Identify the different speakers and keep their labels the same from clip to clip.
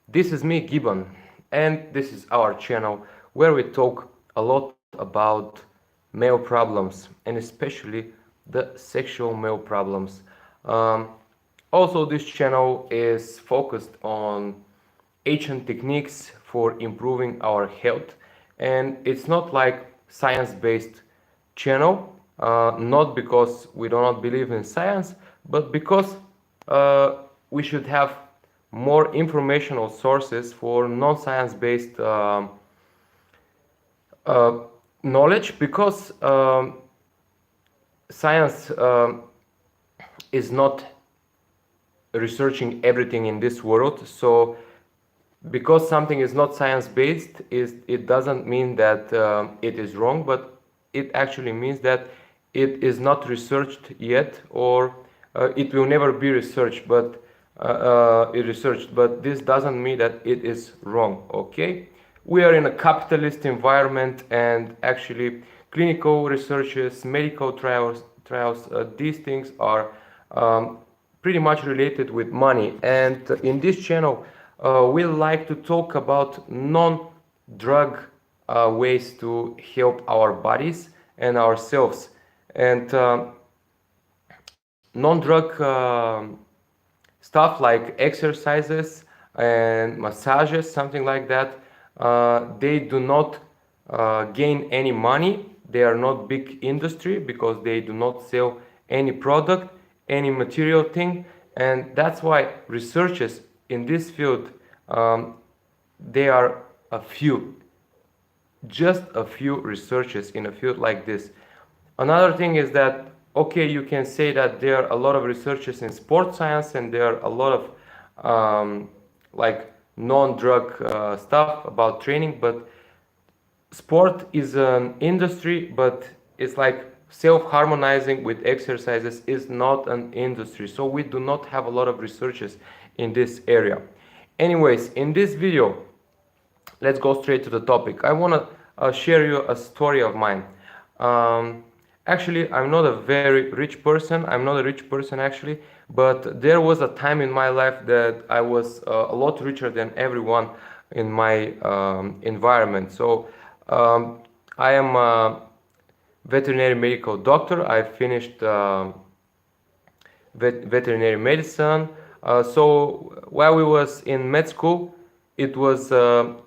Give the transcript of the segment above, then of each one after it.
Speaker 1: This is me, Gibbon, and this is our channel where we talk a lot about male problems and especially the sexual male problems. Um, Also, this channel is focused on ancient techniques for improving our health, and it's not like science-based channel, not because we do not believe in science, but because uh, we should have more informational sources for non-science based uh, knowledge, because science is not researching everything in this world. So because something is not science based, it doesn't mean that it is wrong, but it actually means that it is not researched yet, or it will never be researched, but this doesn't mean that it is wrong. Okay, we are in a capitalist environment, and actually clinical researches, medical trials, these things are pretty much related with money. And in this channel, we like to talk about non-drug ways to help our bodies and ourselves. And non-drug stuff like exercises and massages, something like that, they do not gain any money. They are not big industry because they do not sell any product, any material thing, and that's why researchers in this field, they are a few, just a few researchers in a field like this. Another thing is that, okay, you can say that there are a lot of researchers in sports science, and there are a lot of like non-drug stuff about training, but sport is an industry, but it's like self-harmonizing with exercises is not an industry. So we do not have a lot of researchers in this area. Anyways, in this video, let's go straight to the topic. I want to share you a story of mine. Um, Actually, I'm not a very rich person. I'm not a rich person actually, but there was a time in my life that I was a lot richer than everyone in my environment. So I am a veterinary medical doctor. I finished veterinary medicine. So while we was in med school, it was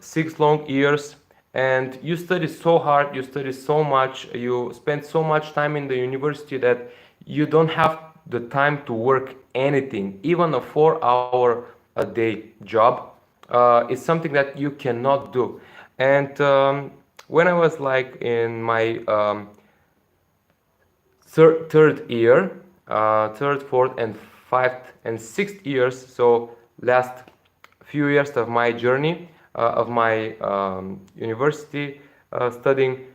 Speaker 1: 6 long years, and you study so hard, you study so much, you spend so much time in the university that you don't have the time to work anything. Even a 4 hour a day job is something that you cannot do. And when I was like in my third year, third, fourth, and fifth and sixth years. So last few years of my journey of my university studying,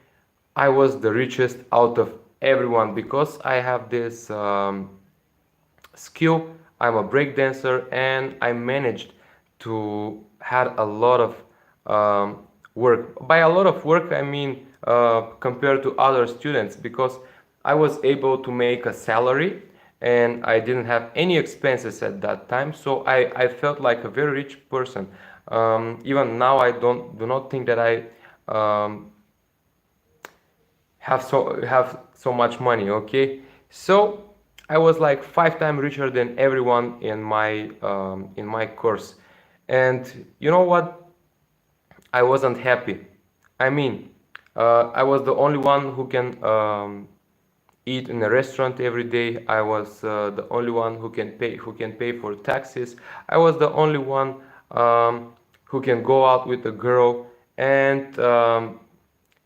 Speaker 1: I was the richest out of everyone because I have this skill. I'm a break dancer, and I managed to had a lot of work. By a lot of work, I mean compared to other students, because I was able to make a salary and I didn't have any expenses at that time. So I felt like a very rich person. Even now, I do not think that I have so much money. Okay, so I was like 5 times richer than everyone in my course. And you know what? I wasn't happy. I mean, I was the only one who can eat in a restaurant every day. I was the only one who can pay for taxes. I was the only one who can go out with a girl and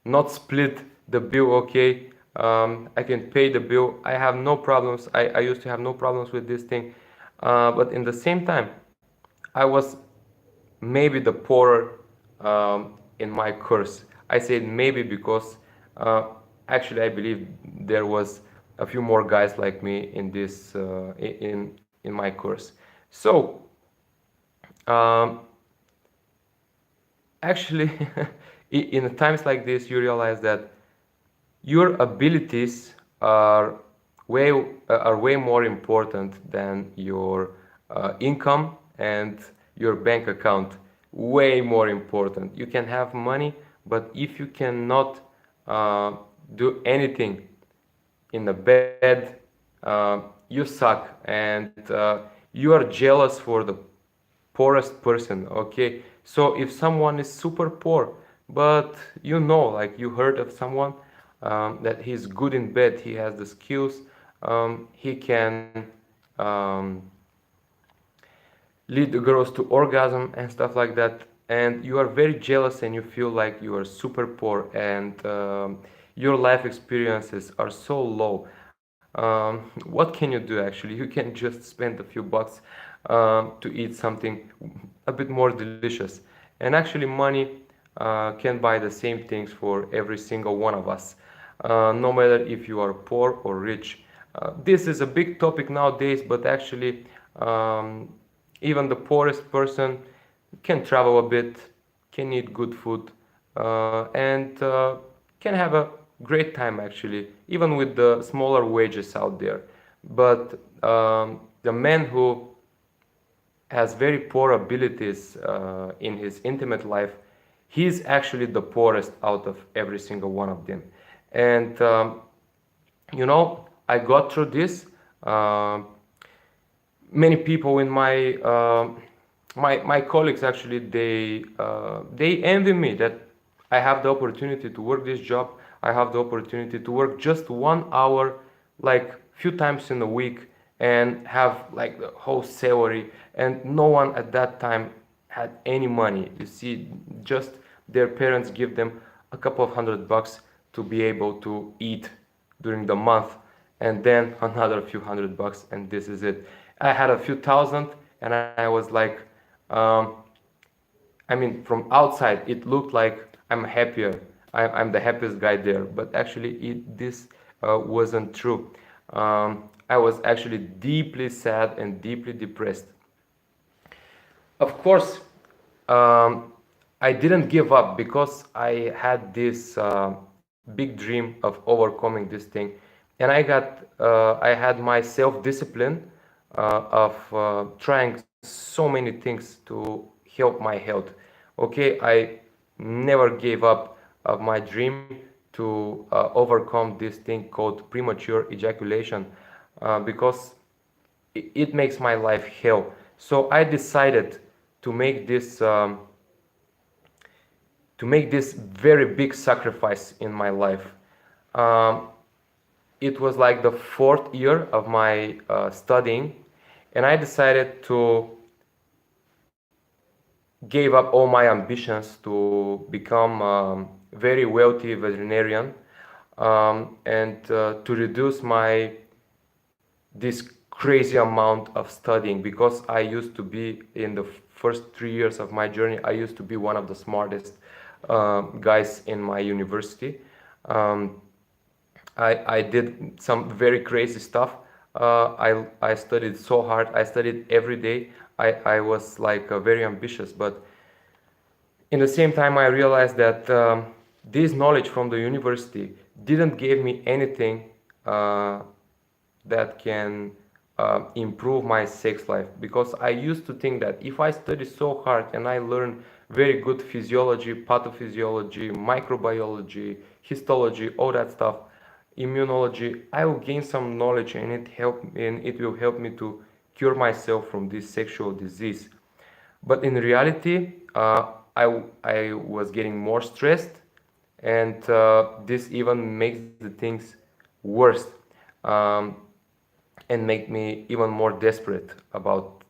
Speaker 1: not split the bill. Okay, I can pay the bill. I have no problems. I used to have no problems with this thing, but in the same time, I was maybe the poorer in my course. I said maybe because actually I believe there was a few more guys like me in this in my course. So um, actually, in times like this, you realize that your abilities are way more important than your income and your bank account. way more important. You can have money, but if you cannot uh, do anything in the bed, you suck, and you are jealous for the poorest person. Okay, so if someone is super poor, but you know, like you heard of someone that he's good in bed, he has the skills, he can lead the girls to orgasm and stuff like that, and you are very jealous and you feel like you are super poor, and your life experiences are so low. What can you do actually? You can just spend a few bucks to eat something a bit more delicious, and actually money can buy the same things for every single one of us, no matter if you are poor or rich. This is a big topic nowadays, but actually even the poorest person can travel a bit, can eat good food, and can have a great time actually, even with the smaller wages out there. But the man who has very poor abilities in his intimate life, he's actually the poorest out of every single one of them. And I got through this. Uh, Many people in my colleagues actually, they envy me that I have the opportunity to work this job. I have the opportunity to work just 1 hour, like few times in a week, and have like the whole salary. And no one at that time had any money. You see, just their parents give them a couple of $100 to be able to eat during the month, and then another few $100, and this is it. I had a few thousand, and I was like, um, I mean, from outside it looked like I'm happier. I'm the happiest guy there, but actually this wasn't true. I was actually deeply sad and deeply depressed. Of course, um, I didn't give up because I had this big dream of overcoming this thing, and I had my self-discipline of trying so many things to help my health. Okay, I never gave up of my dream to overcome this thing called premature ejaculation, because it makes my life hell. So I decided to make this very big sacrifice in my life. Um, it was like the fourth year of my studying, and I decided to gave up all my ambitions to become very wealthy veterinarian, and to reduce my this crazy amount of studying, because I used to be in the first 3 years of my journey, I used to be one of the smartest guys in my university. Um, I did some very crazy stuff. I studied so hard. I studied every day. I was like very ambitious, but in the same time, I realized that this knowledge from the university didn't give me anything uh, that can improve my sex life, because I used to think that if I study so hard and I learn very good physiology, pathophysiology, microbiology, histology, all that stuff, immunology, I will gain some knowledge, and it will help me to cure myself from this sexual disease. But in reality, I was getting more stressed, and this even makes the things worse, um, and make me even more desperate about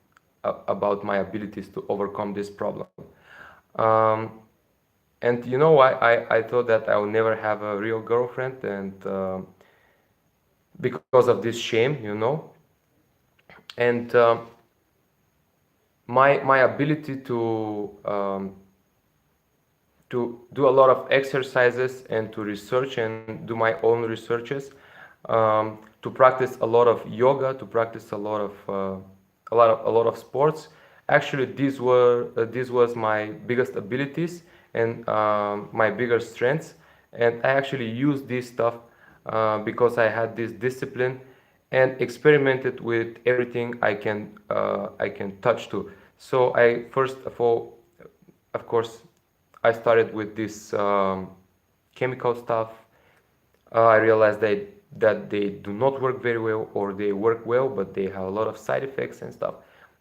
Speaker 1: my abilities to overcome this problem. Um, and I thought that I would never have a real girlfriend, and because of this shame, and my ability to do a lot of exercises and to research and do my own researches, to practice a lot of yoga, to practice a lot of sports. Actually, this was my biggest abilities and my biggest strengths, and I actually used this stuff because I had this discipline and experimented with everything I can touch to. So I first of all of course, I started with this chemical stuff. I realized that they do not work very well, or they work well, but they have a lot of side effects and stuff.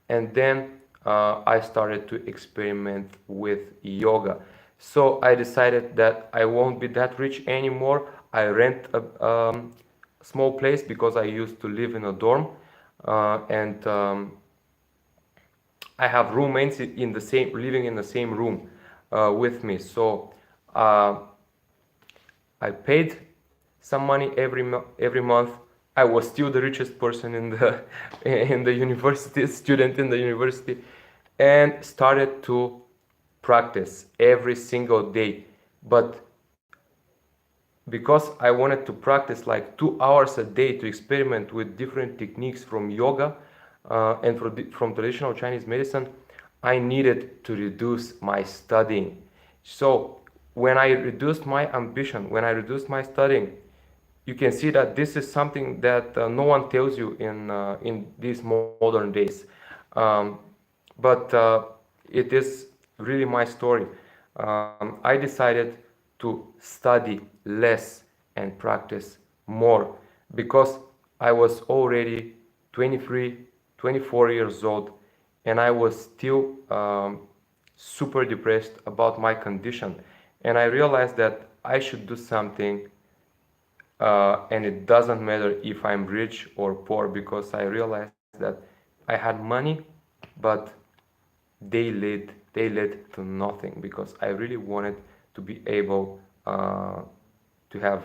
Speaker 1: And then I started to experiment with yoga. So I decided that I won't be that rich anymore. I rent a small place because I used to live in a dorm, and I have roommates in the same living in the same room with me. So uh, I paid some money every month. I was still the richest person in the in the university, student in the university, and started to practice every single day. But because I wanted to practice like 2 hours a day to experiment with different techniques from yoga and from traditional Chinese medicine, I needed to reduce my studying. So when I reduced my ambition, when I reduced my studying, you can see that this is something that no one tells you in these modern days. Um, but it is really my story. I decided to study less and practice more because I was already 23, 24 years old, and I was still super depressed about my condition. And I realized that I should do something, and it doesn't matter if I'm rich or poor, because I realized that I had money, but they led to nothing, because I really wanted to be able to have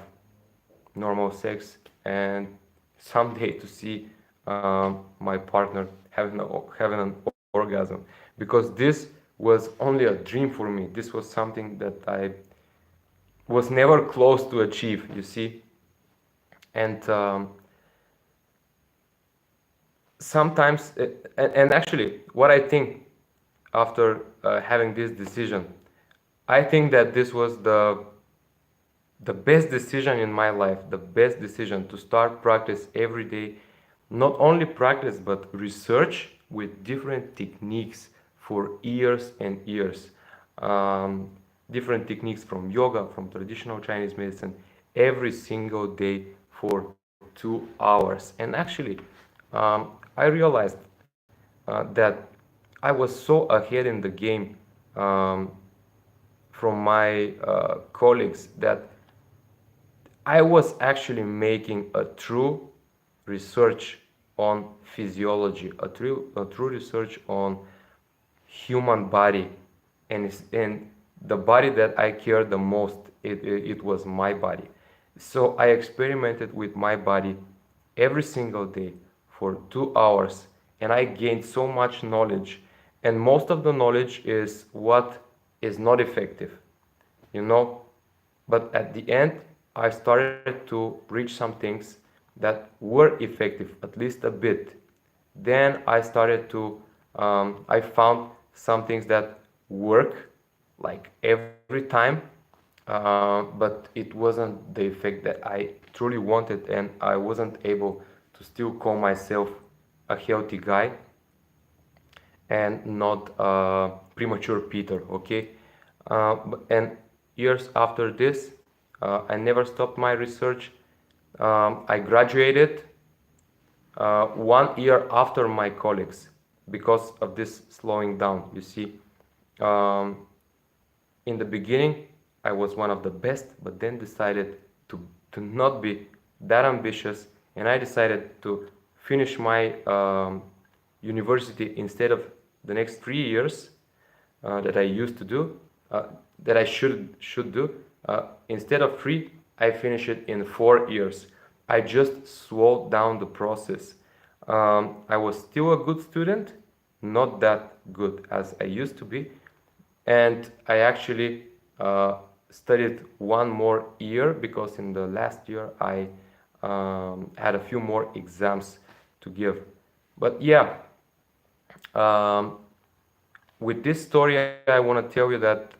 Speaker 1: normal sex, and someday to see my partner having an orgasm, because this was only a dream for me. This was something that I was never close to achieve, you see. And sometimes, and actually, what I think after having this decision, I think that this was the best decision in my life, the best decision to start practice every day. Not only practice, but research with different techniques for years and years. Um, Different techniques from yoga, from traditional Chinese medicine, every single day for 2 hours. And actually, I realized that I was so ahead in the game um, from my colleagues, that I was actually making a true research on physiology, a true research on human body, and the body that I cared the most, it was my body. So I experimented with my body every single day for 2 hours, and I gained so much knowledge. And most of the knowledge is what is not effective, you know. But at the end, I started to reach some things that were effective, at least a bit. Then I started to, I found some things that work like every time, but it wasn't the effect that I truly wanted, and I wasn't able to still call myself a healthy guy and not premature Peter, okay? And years after this, I never stopped my research. I graduated 1 year after my colleagues because of this slowing down. You see, um, in the beginning, I was one of the best, but then decided to not be that ambitious, and I decided to finish my university instead of the next 3 years that I used to do, that I should do. Instead of three, I finished it in 4 years. I just slowed down the process. I was still a good student, not that good as I used to be, and I actually studied one more year, because in the last year I had a few more exams to give. But yeah, um, with this story, I want to tell you that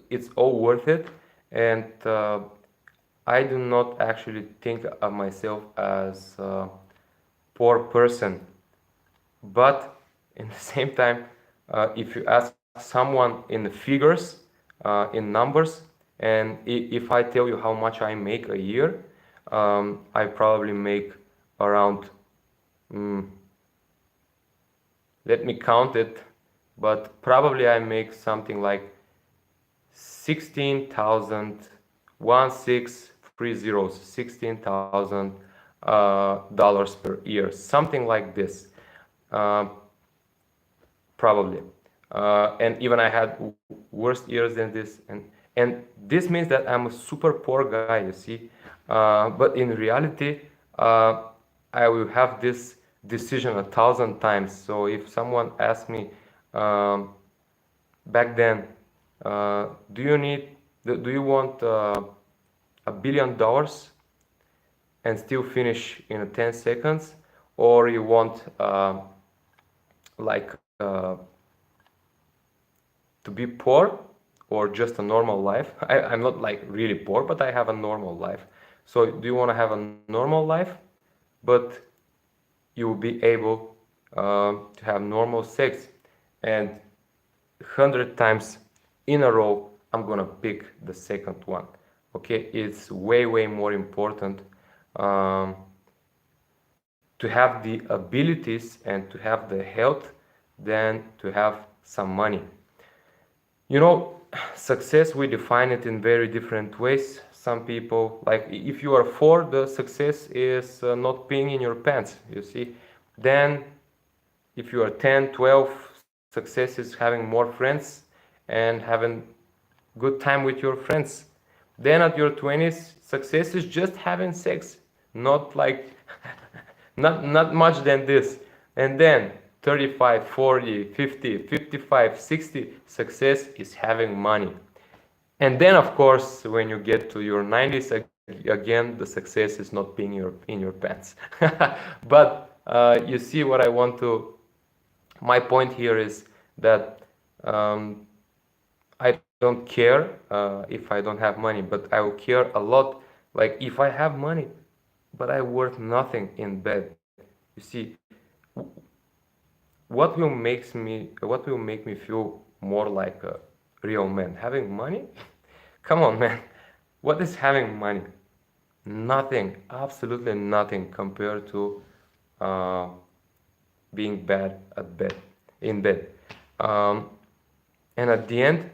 Speaker 1: it's all worth it, and I do not actually think of myself as a poor person, but in the same time, if you ask someone in the figures, in numbers, and if I tell you how much I make a year, I probably make around, mm, let me count it, but probably I make something like 16,000, 1630, $16,000 per year, something like this, uh, probably. And even I had worse years than this, and this means that I'm a super poor guy, you see. But in reality, uh, I will have this decision 1,000 times. So if someone asks me, um, back then, do you need, do you want $1 billion and still finish in 10 seconds, or you want like to be poor or just a normal life? I'm not like really poor, but I have a normal life. So do you want to have a normal life, but you will be able to have normal sex? And 100 times in a row, I'm gonna pick the second one. Okay, it's way more important um, to have the abilities and to have the health than to have some money. You know, success, we define it in very different ways. Some people, like if you are four, the success is not peeing in your pants, you see. Then if you are 10, 12, success is having more friends and having good time with your friends. Then at your 20s, success is just having sex, not like not much than this. And then 35, 40, 50, 55, 60, success is having money. And then of course, when you get to your 90s, again, the success is not being in your pants. But you see what I want to, my point here is that I don't care if I don't have money, but I will care a lot. Like if I have money, but I worth nothing in bed. You see, what will make me feel more like a real man? Having money? Come on, man. What is having money? Nothing, absolutely nothing compared to uh, being bad at bed, in bed. Um, and at the end,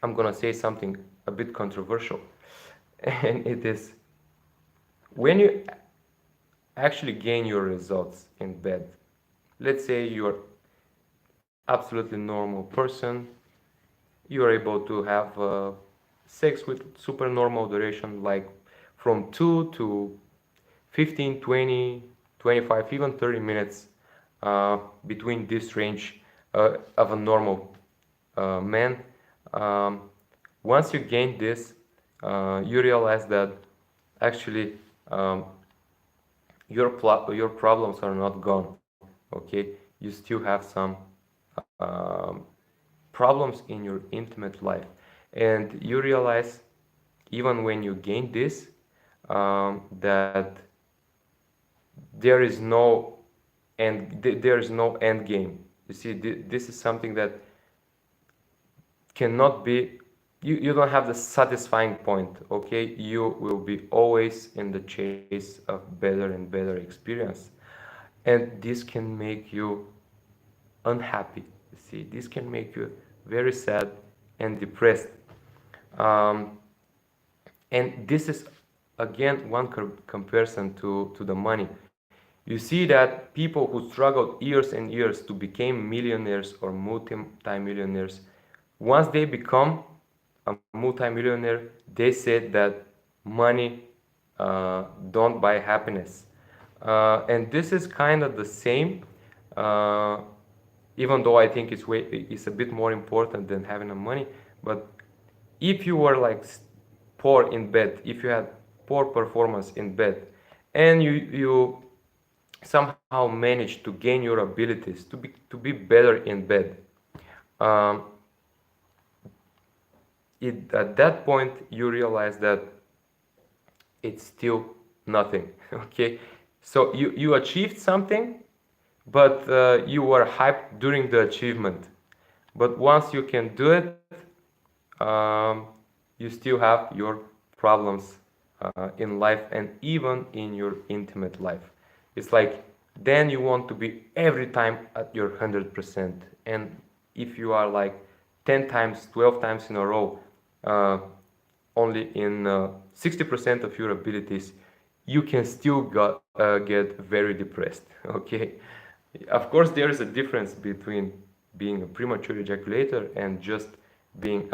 Speaker 1: I'm gonna say something a bit controversial, and it is when you actually gain your results in bed. Let's say you're absolutely normal person, you are able to have sex with super normal duration, like from 2 to 15, 20, 25, even 30 minutes, between this range of a normal man. Um, Once you gain this, you realize that actually um, your problems are not gone. Okay, you still have some um, problems in your intimate life, and you realize even when you gain this, that there is no there is no end game. You see, this is something that cannot be, you don't have the satisfying point. Okay, you will be always in the chase of better and better experience, and this can make you unhappy. You see, this can make you very sad and depressed. um, and this is again one comparison to the money. You see that people who struggled years and years to become millionaires or multi-millionaires, once they become a multi-millionaire, they said that money don't buy happiness. And this is kind of the same, uh, even though I think it's a bit more important than having the money. But if you were like poor in bed, if you had poor performance in bed, and you somehow manage to gain your abilities to be better in bed, um, at that point you realize that it's still nothing. Okay, so you achieved something, but you were hyped during the achievement. But once you can do it, um, you still have your problems in life and even in your intimate life. It's like then you want to be every time at your 100%. And if you are like 10 times, 12 times in a row, uh, only in 60% of your abilities, you can still get very depressed. Okay, of course there is a difference between being a premature ejaculator and just being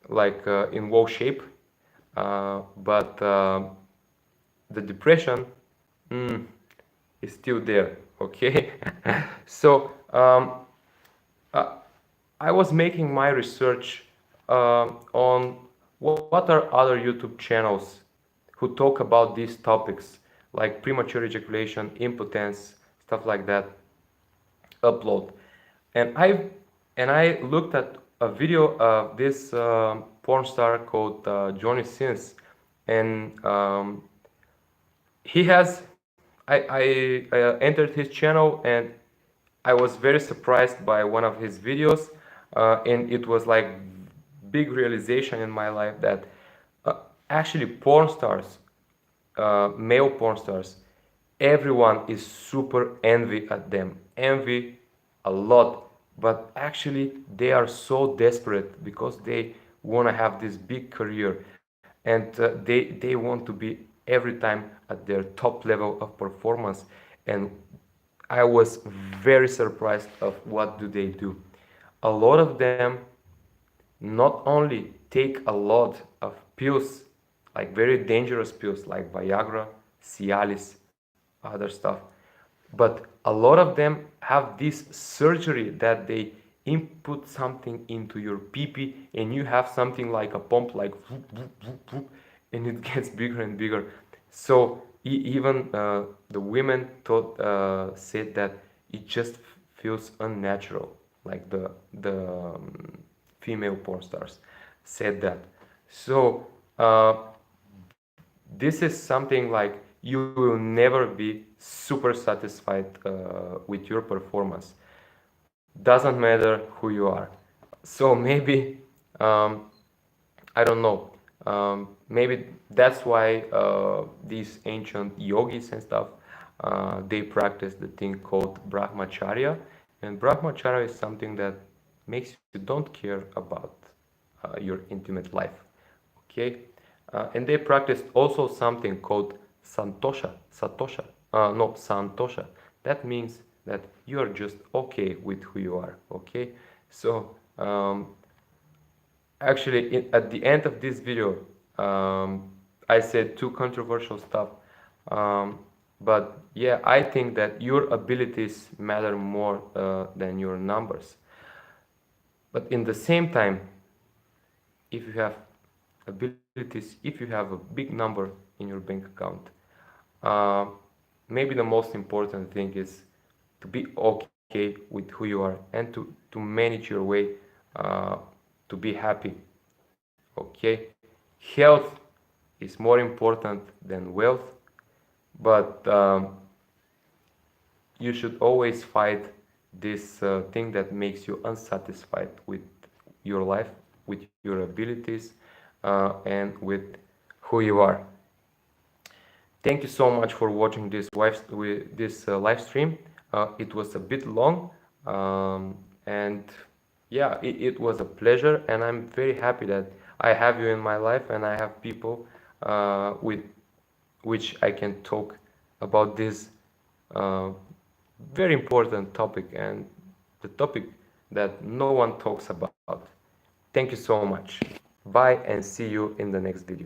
Speaker 1: in low shape, but the depression mm, is still there. Okay. So uh, I was making my research on what are other YouTube channels who talk about these topics like premature ejaculation, impotence, stuff like that, upload. And I looked at a video of this porn star called Johnny Sins, and he has I entered his channel and I was very surprised by one of his videos, and it was like big realization in my life that uh, actually porn stars, male porn stars, everyone is super envy at them, envy a lot, but actually they are so desperate because they want to have this big career, and they want to be every time at their top level of performance. And I was very surprised of what do they do. A lot of them not only take a lot of pills, like very dangerous pills like Viagra, Cialis, other stuff, but a lot of them have this surgery that they input something into your pee and you have something like a pump, like whoop, whoop, whoop, whoop, and it gets bigger and bigger. So even the women said that it just feels unnatural, like the female porn stars said that. So this is something like you will never be super satisfied with your performance. Doesn't matter who you are. So maybe um, I don't know. Maybe that's why these ancient yogis and stuff, they practice the thing called brahmacharya, and brahmacharya is something that makes you don't care about your intimate life. Okay, and they practiced also something called santosha. That means that you are just okay with who you are. Okay, so actually, at the end of this video, I said two controversial stuff, um, but yeah, I think that your abilities matter more than your numbers. But in the same time, if you have abilities, if you have a big number in your bank account, uh, maybe the most important thing is to be okay with who you are and to manage your way to be happy. Okay, health is more important than wealth, but you should always fight this thing that makes you unsatisfied with your life, with your abilities, and with who you are. Thank you so much for watching this live stream. It was a bit long, and yeah, it was a pleasure, and I'm very happy that I have you in my life, and I have people with which I can talk about this uh, very important topic and the topic that no one talks about. Thank you so much. Bye and see you in the next video.